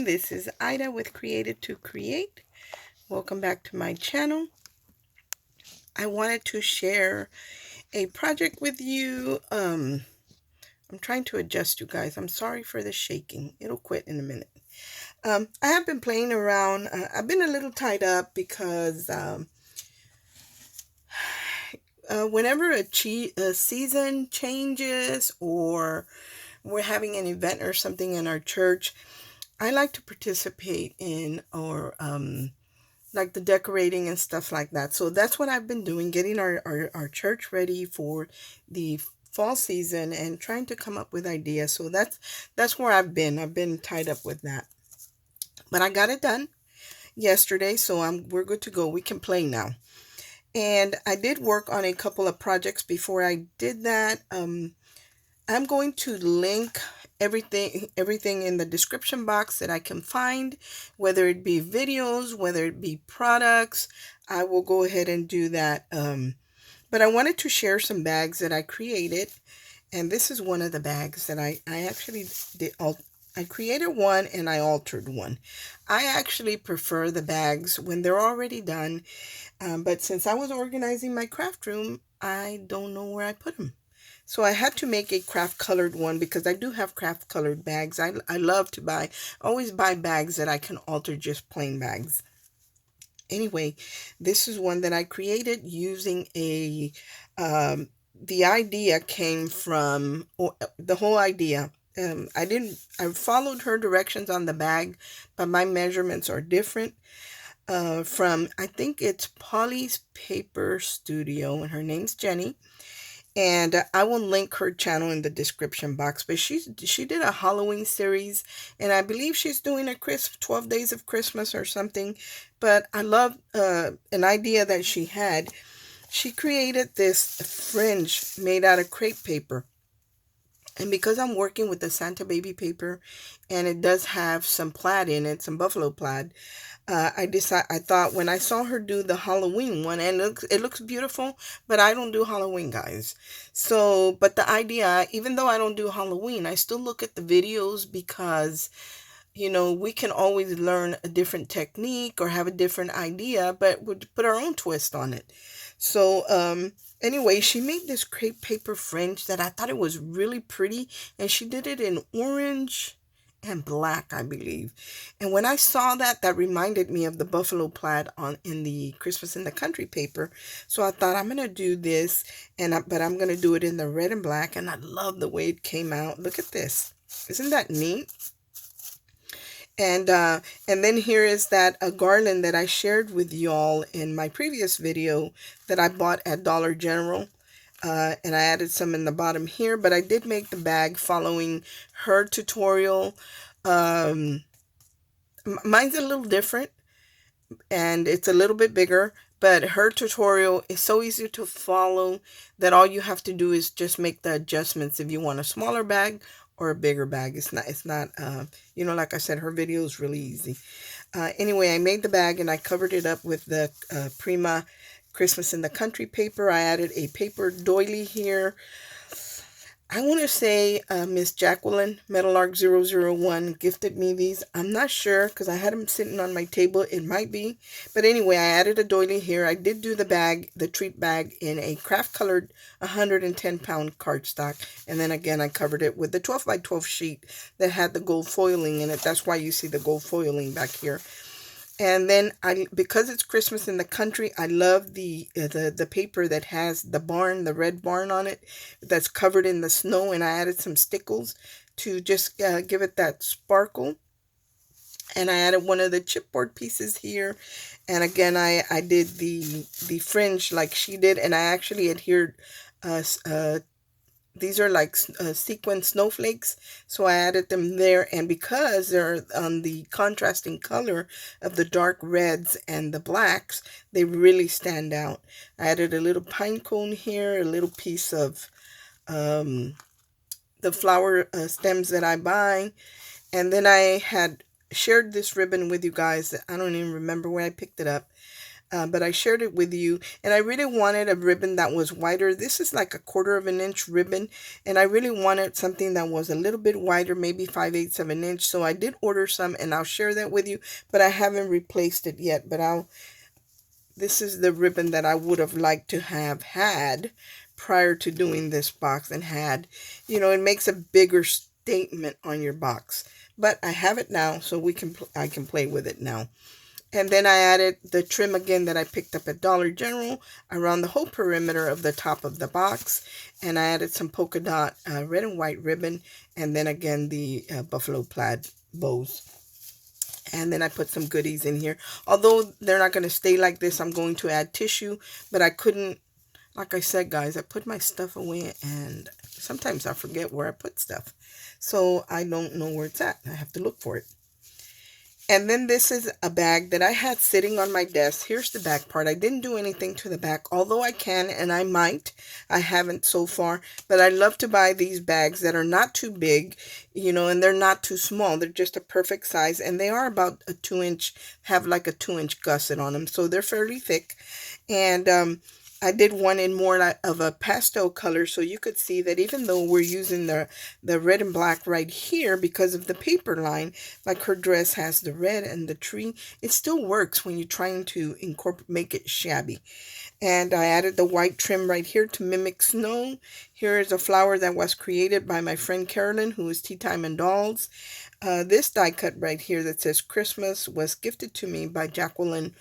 everyone, this is Ida with Created to Create. Welcome back to my channel. I wanted to share a project with you. I'm trying to adjust you guys. I'm sorry for the shaking. It'll quit in a minute. I have been playing around. I've been a little tied up because whenever a season changes or we're having an event or something in our church, I like to participate in or like the decorating and stuff like that. So that's what I've been doing, getting our church ready for the fall season and trying to come up with ideas. So that's where I've been tied up with that. But I got it done yesterday, so we're good to go. We can play now. And I did work on a couple of projects before I did that. I'm going to link everything in the description box that I can find, whether it be videos, whether it be products. I will go ahead and do that. But I wanted to share some bags that I created, and this is one of the bags that I actually did. I created one and I altered one. I actually prefer the bags when they're already done, but since I was organizing my craft room, I don't know where I put them. So I had to make a craft colored one because I do have craft colored bags. I love to always buy bags that I can alter, just plain bags. Anyway, this is one that I created using the idea came from, the whole idea. I followed her directions on the bag, but my measurements are different. From, I think it's Polly's Paper Studio, and her name's Jenny. And I will link her channel in the description box. But she did a Halloween series, and I believe she's doing a 12 days of Christmas or something. But I love an idea that she had. She created this fringe made out of crepe paper. And because I'm working with the Santa baby paper, and it does have some plaid in it, some buffalo plaid, I thought when I saw her do the Halloween one, and it looks beautiful, but I don't do Halloween, guys. So, but the idea, even though I don't do Halloween, I still look at the videos because, we can always learn a different technique or have a different idea, but we'll put our own twist on it. So, anyway, she made this crepe paper fringe that I thought it was really pretty, and she did it in orange and black, I believe. And when I saw that, that reminded me of the buffalo plaid in the Christmas in the Country paper. So I thought I'm gonna do this, but I'm gonna do it in the red and black, and I love the way it came out. Look at this. Isn't that neat? And then here is that a garland that I shared with y'all in my previous video that I bought at Dollar General. And I added some in the bottom here, but I did make the bag following her tutorial. Mine's a little different, and it's a little bit bigger, but her tutorial is so easy to follow that all you have to do is just make the adjustments if you want a smaller bag or a bigger bag. It's not, like I said, her video is really easy. Anyway, I made the bag and I covered it up with the Prima Christmas in the Country paper. I added a paper doily here. I want to say Miss Jacqueline, Metalark001, gifted me these. I'm not sure because I had them sitting on my table. It might be. But anyway, I added a doily here. I did do the treat bag, in a craft colored 110-pound cardstock. And then again, I covered it with the 12 by 12 sheet that had the gold foiling in it. That's why you see the gold foiling back here. And then because it's Christmas in the Country, I love the paper that has the red barn on it, that's covered in the snow, and I added some stickles to just give it that sparkle. And I added one of the chipboard pieces here, and again I did the fringe like she did, and I actually adhered. These are like sequin snowflakes, so I added them there, and because they're on the contrasting color of the dark reds and the blacks, they really stand out. I added a little pine cone here, a little piece of the flower stems that I buy, and then I had shared this ribbon with you guys. I don't even remember where I picked it up. but I shared it with you, and I really wanted a ribbon that was wider. This is like a 1/4 inch ribbon, and I really wanted something that was a little bit wider, maybe 5/8 of an inch. So I did order some, and I'll share that with you, but I haven't replaced it yet. But this is the ribbon that I would have liked to have had prior to doing this box, and had, it makes a bigger statement on your box. But I have it now, so I can play with it now. And then I added the trim again that I picked up at Dollar General around the whole perimeter of the top of the box. And I added some polka dot red and white ribbon, and then again the buffalo plaid bows. And then I put some goodies in here. Although they're not going to stay like this, I'm going to add tissue. But I couldn't, like I said, guys, I put my stuff away, and sometimes I forget where I put stuff. So I don't know where it's at. I have to look for it. And then this is a bag that I had sitting on my desk. Here's the back part. I didn't do anything to the back, although I can and I might. I haven't so far, but I love to buy these bags that are not too big, and they're not too small. They're just a perfect size, and they are about a 2-inch, have like a 2-inch gusset on them, so they're fairly thick. And I did one in more of a pastel color, so you could see that even though we're using the red and black right here because of the paper line, like her dress has the red and the tree, it still works when you're trying to make it shabby. And I added the white trim right here to mimic snow. Here is a flower that was created by my friend Carolyn, who is Tea Time and Dolls. This die cut right here that says Christmas was gifted to me by Jacqueline.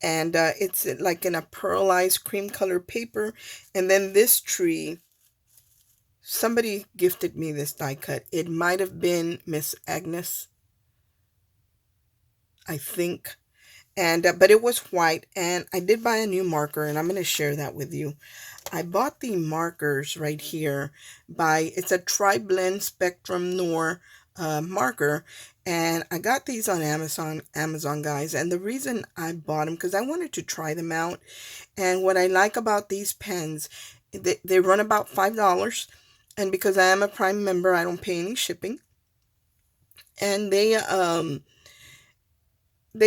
And it's like in a pearlized cream color paper. And then this tree, somebody gifted me this die cut. It might have been Miss Agnes, I think. And but it was white, and I did buy a new marker, and I'm going to share that with you. I bought the markers right here it's a triblend Spectrum Noir marker, and I got these on Amazon, guys. And the reason I bought them, because I wanted to try them out. And what I like about these pens, they run about $5, and because I am a Prime member, I don't pay any shipping. And they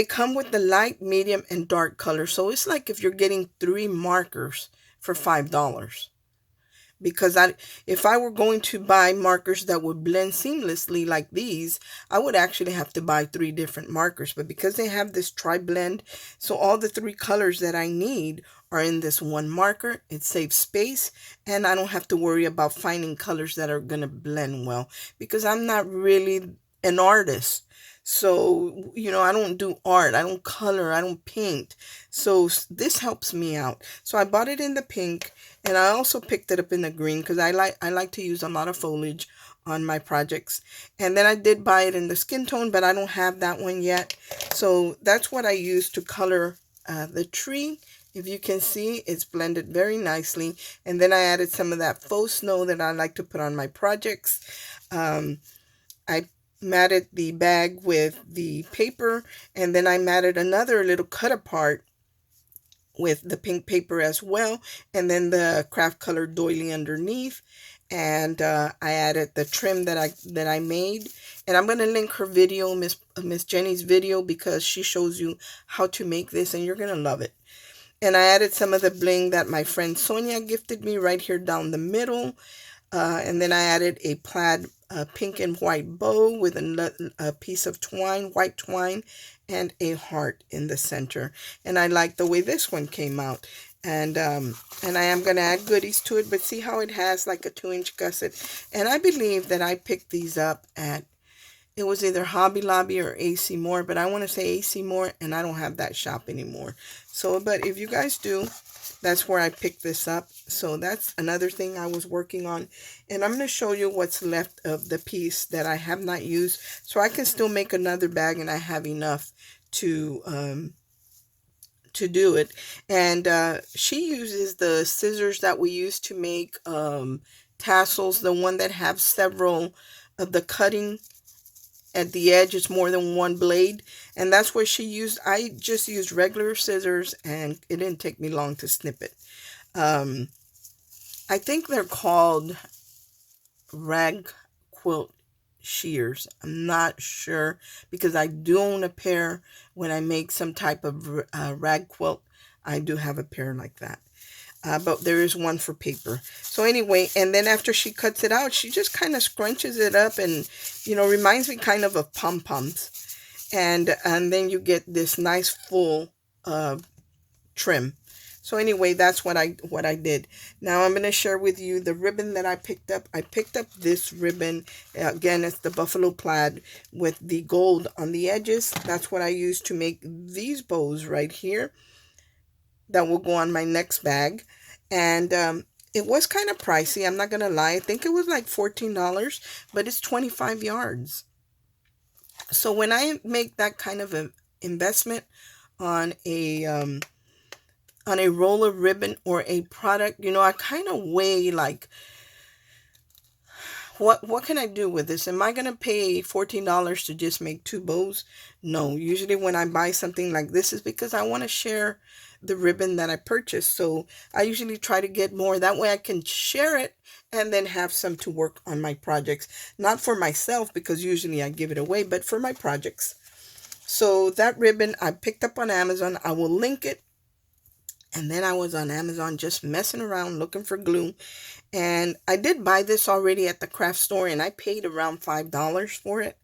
come with the light, medium, and dark color. So it's like if you're getting 3 markers for $5. Because if I were going to buy markers that would blend seamlessly like these, I would actually have to buy 3 different markers. But because they have this tri-blend, so all the 3 colors that I need are in this one marker, it saves space, and I don't have to worry about finding colors that are going to blend well, because I'm not really an artist. So, I don't do art, I don't color, I don't paint. So this helps me out. So I bought it in the pink, and I also picked it up in the green because I like to use a lot of foliage on my projects. And then I did buy it in the skin tone, but I don't have that one yet. So that's what I use to color the tree. If you can see, it's blended very nicely. And then I added some of that faux snow that I like to put on my projects. I matted the bag with the paper, and then I matted another little cut apart with the pink paper as well, and then the craft color doily underneath. And I added the trim that I made, and I'm going to link her video, Miss Jenny's video, because she shows you how to make this, and you're going to love it. And I added some of the bling that my friend Sonia gifted me right here down the middle. And then I added a plaid pink and white bow with a piece of twine, white twine, and a heart in the center. And I like the way this one came out. And I am going to add goodies to it, but see how it has like a 2-inch gusset. And I believe that I picked these up at, it was either Hobby Lobby or AC Moore, but I want to say AC Moore, and I don't have that shop anymore. So, but if you guys do, that's where I picked this up. So that's another thing I was working on. And I'm going to show you what's left of the piece that I have not used, so I can still make another bag, and I have enough to do it. And she uses the scissors that we use to make tassels, the one that have several of the cutting at the edge. It's more than one blade, and that's what she used. I just used regular scissors, and it didn't take me long to snip it. I think they're called rag quilt shears. I'm not sure because I do own a pair when I make some type of rag quilt. I do have a pair like that. But there is one for paper. So anyway, and then after she cuts it out, she just kind of scrunches it up and, reminds me kind of pom-poms. And then you get this nice full trim. So anyway, that's what I did. Now I'm going to share with you the ribbon that I picked up. I picked up this ribbon. Again, it's the buffalo plaid with the gold on the edges. That's what I used to make these bows right here that will go on my next bag. And it was kind of pricey. I'm not going to lie. I think it was like $14, but it's 25 yards. So when I make that kind of an investment on a roll of ribbon or a product, I kind of weigh like, what can I do with this? Am I going to pay $14 to just make two bows? No, usually when I buy something like this is because I want to share the ribbon that I purchased. So I usually try to get more. That way I can share it and then have some to work on my projects. Not for myself because usually I give it away, but for my projects. So that ribbon I picked up on Amazon. I will link it. And then I was on Amazon just messing around looking for glue. And I did buy this already at the craft store and I paid around $5 for it.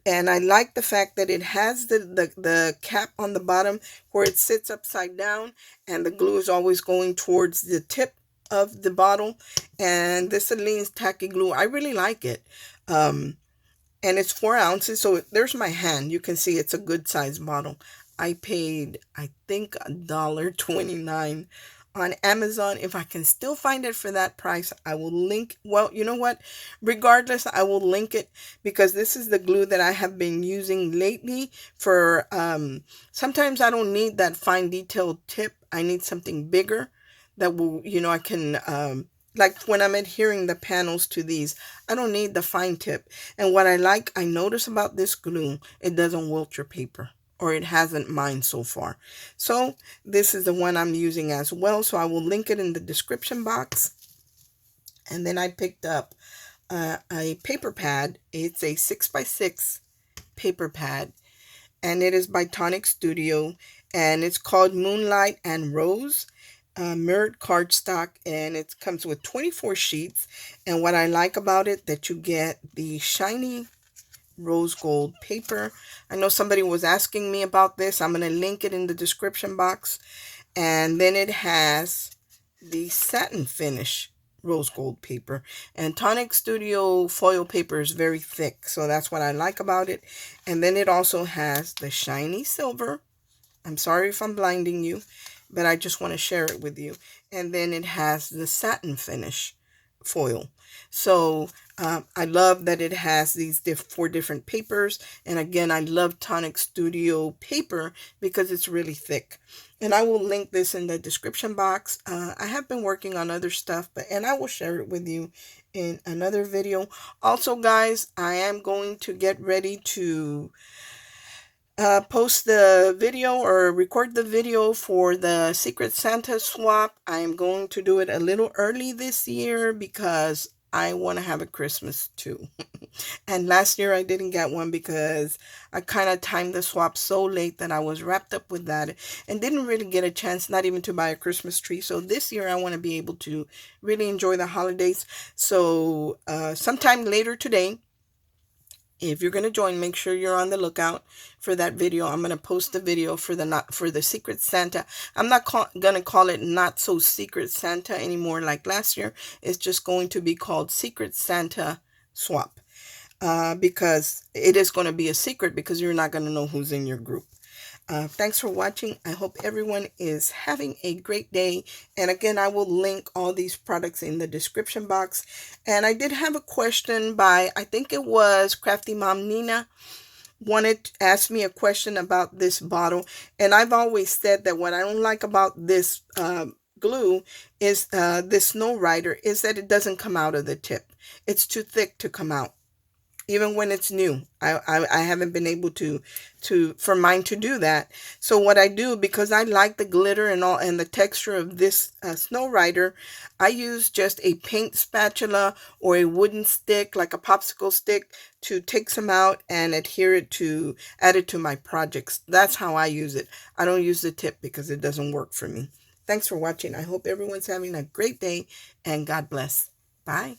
And I like the fact that it has the cap on the bottom where it sits upside down and the glue is always going towards the tip of the bottle. And this Aleene's tacky glue, I really like it. And it's 4 ounces. So there's my hand. You can see it's a good size bottle. I paid, I think, $1.29 on Amazon. If I can still find it for that price, I will link. Well, you know what? Regardless, I will link it because this is the glue that I have been using lately for, sometimes I don't need that fine detailed tip. I need something bigger that will, I can, like when I'm adhering the panels to these, I don't need the fine tip. And what I notice about this glue, it doesn't wilt your paper. Or it hasn't mine so far. So this is the one I'm using as well. So I will link it in the description box. And then I picked up a paper pad. It's a 6x6 paper pad. And it is by Tonic Studio. And it's called Moonlight and Rose. Mirrored cardstock. And it comes with 24 sheets. And what I like about it, that you get the shiny rose gold paper. I know somebody was asking me about this. I'm going to link it in the description box. And then it has the satin finish rose gold paper. And Tonic Studio foil paper is very thick. So that's what I like about it. And then it also has the shiny silver. I'm sorry if I'm blinding you, but I just want to share it with you. And then it has the satin finish foil. So I love that it has these 4 different papers. And again, I love Tonic Studio paper because it's really thick. And I will link this in the description box. I have been working on other stuff, and I will share it with you in another video. Also, guys, I am going to get ready to post the video or record the video for the Secret Santa swap. I am going to do it a little early this year because I want to have a Christmas too. And last year I didn't get one because I kind of timed the swap so late that I was wrapped up with that and didn't really get a chance, not even to buy a Christmas tree. So this year I want to be able to really enjoy the holidays. So sometime later today, if you're going to join, make sure you're on the lookout for that video. I'm going to post the video for the Secret Santa. I'm not going to call it Not So Secret Santa anymore like last year. It's just going to be called Secret Santa Swap. Because it is going to be a secret because you're not going to know who's in your group. Thanks for watching. I hope everyone is having a great day. And again, I will link all these products in the description box. And I did have a question by, I think it was Crafty Mom Nina, wanted to ask me a question about this bottle. And I've always said that what I don't like about this glue is this Snow Rider is that it doesn't come out of the tip. It's too thick to come out. even when it's new. I haven't been able for mine to do that. So what I do, because I like the glitter and all and the texture of this snow rider, I use just a paint spatula or a wooden stick like a popsicle stick to take some out and add it to my projects. That's how I use it. I don't use the tip because it doesn't work for me. Thanks for watching. I hope everyone's having a great day and God bless. Bye.